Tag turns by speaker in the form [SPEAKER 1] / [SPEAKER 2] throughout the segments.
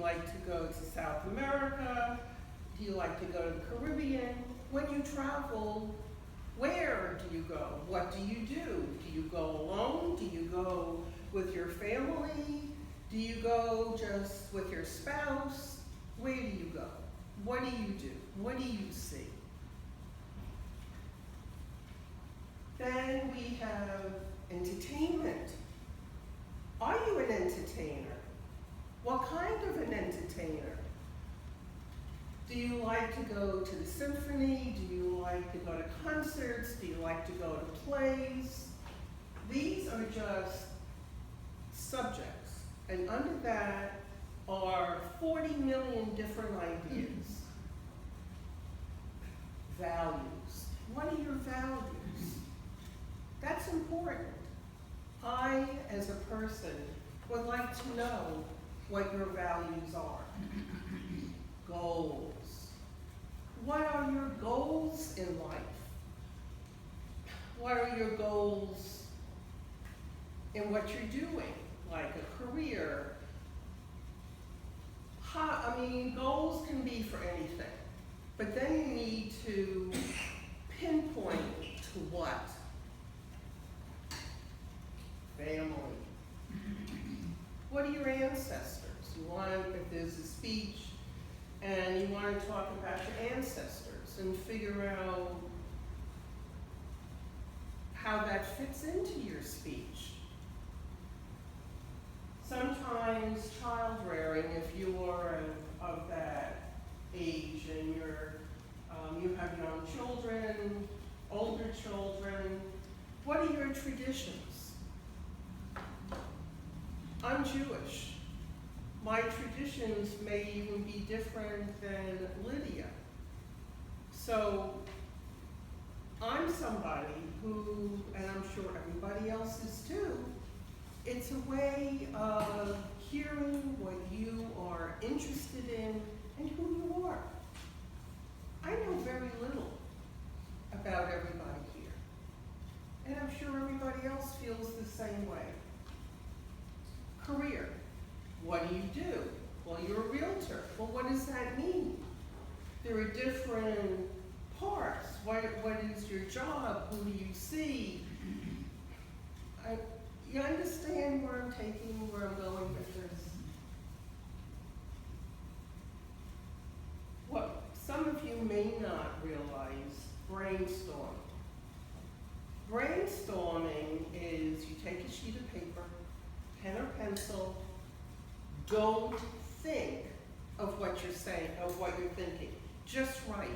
[SPEAKER 1] like to go to South America? Do you like to go to the Caribbean? When you travel, where do you go? What do you do? Do you go alone? Do you go with your family? Do you go just with your spouse? Where do you go? What do you do? What do you see? Then we have entertainment. Are you an entertainer? What kind of an entertainer? Do you like to go to the symphony? Do you like to go to concerts? Do you like to go to plays? These are just subjects, and under that are 40 million different ideas. Values. What are your values? That's important. I, as a person, would like to know what your values are. Goals. What are your goals in life? What are your goals in what you're doing, like a career? Goals can be for anything, but then you need to pinpoint to what? Family. What are your ancestors? If there's a speech and you want to talk about your ancestors and figure out how that fits into your speech. Sometimes child rearing, if you're of that age and you have young children, older children, what are your traditions? I'm Jewish. My traditions may even be different than Lydia. So I'm somebody who, and I'm sure everybody else is too, it's a way of hearing what you are interested in and who you are. I know very little about everybody here, and I'm sure everybody else feels the same way. Career. What do you do? Well, you're a realtor. Well, what does that mean? There are different parts. What is your job? Who do you see? You understand where I'm going with this? What some of you may not realize, brainstorm. Brainstorming is you take a sheet of paper, pen or pencil. Don't think of what you're saying, of what you're thinking. Just write.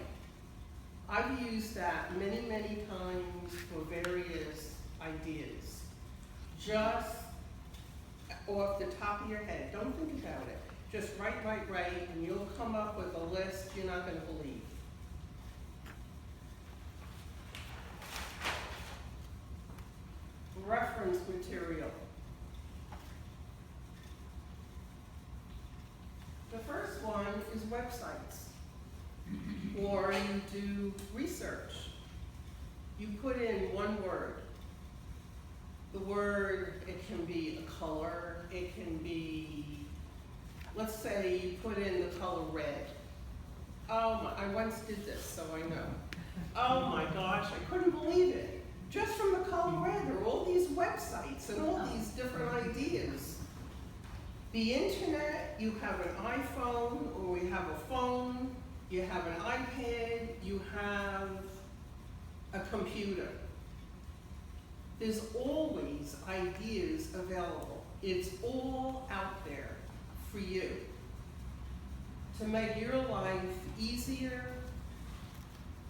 [SPEAKER 1] I've used that many, many times for various ideas. Just off the top of your head. Don't think about it. Just write, and you'll come up with a list you're not going to believe. Reference material. The first one is websites, or you do research. You put in one word. The word, it can be a color, it can be, let's say you put in the color red. I once did this, so I know. Oh my gosh, I couldn't believe it. Just from the color red, there are all these websites and all these different ideas. The internet, you have an iPhone, or you have a phone, you have an iPad, you have a computer. There's always ideas available. It's all out there for you to make your life easier,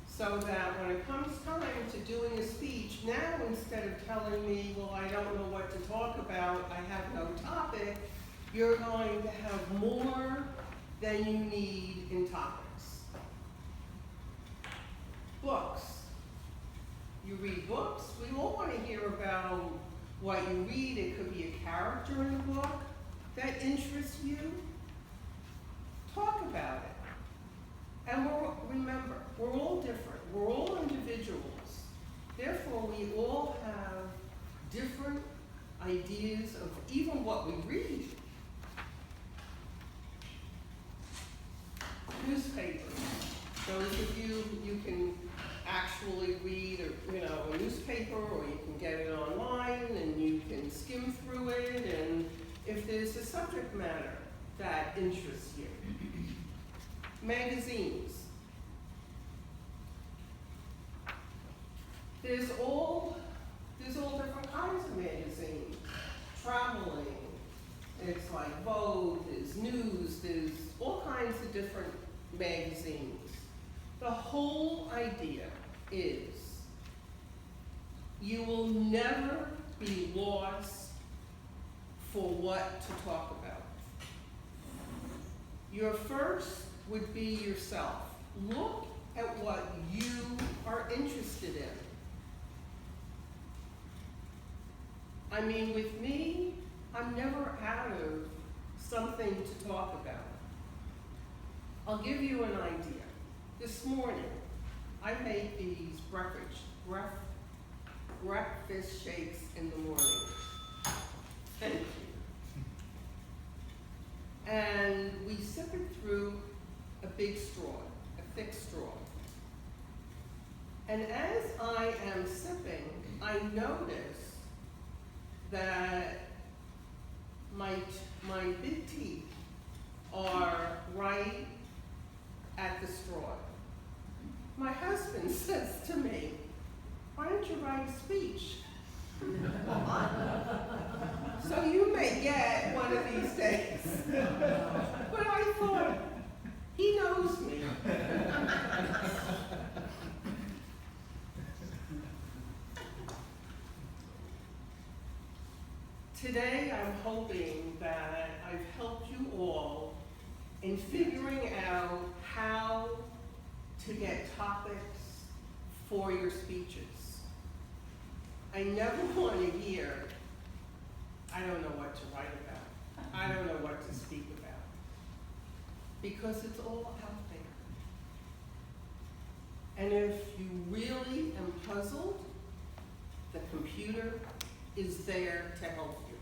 [SPEAKER 1] so that when it comes time to doing a speech, now instead of telling me, well, I don't know what to talk about, I have no topic, you're going to have more than you need in topics. Books. You read books. We all want to hear about what you read. It could be a character in a book that interests you. Talk about it. And remember, we're all different. We're all individuals. Therefore, we all have different ideas of even what we read. newspapers. Those of you can actually read a newspaper, or you can get it online and you can skim through it, and if there's a subject matter that interests you. Magazines. There's all different kinds of magazines. Traveling, it's like Vogue, there's news, there's all kinds of different magazines. The whole idea is you will never be lost for what to talk about. Your first would be yourself. Look at what you are interested in. I mean, with me, I'm never out of something to talk about. I'll give you an idea. This morning, I made these breakfast shakes in the morning. Thank you. And we sip it through a big straw, a thick straw. And as I am sipping, I notice that my big teeth are right at the straw. My husband says to me, "Why don't you write a speech?" So you may get one of these days. But I thought, he knows me. Today, I'm hoping that I've helped you all in figuring out how to get topics for your speeches. I never want to hear, "I don't know what to write about. I don't know what to speak about." Because it's all out there. And if you really am puzzled, the computer is there to help you.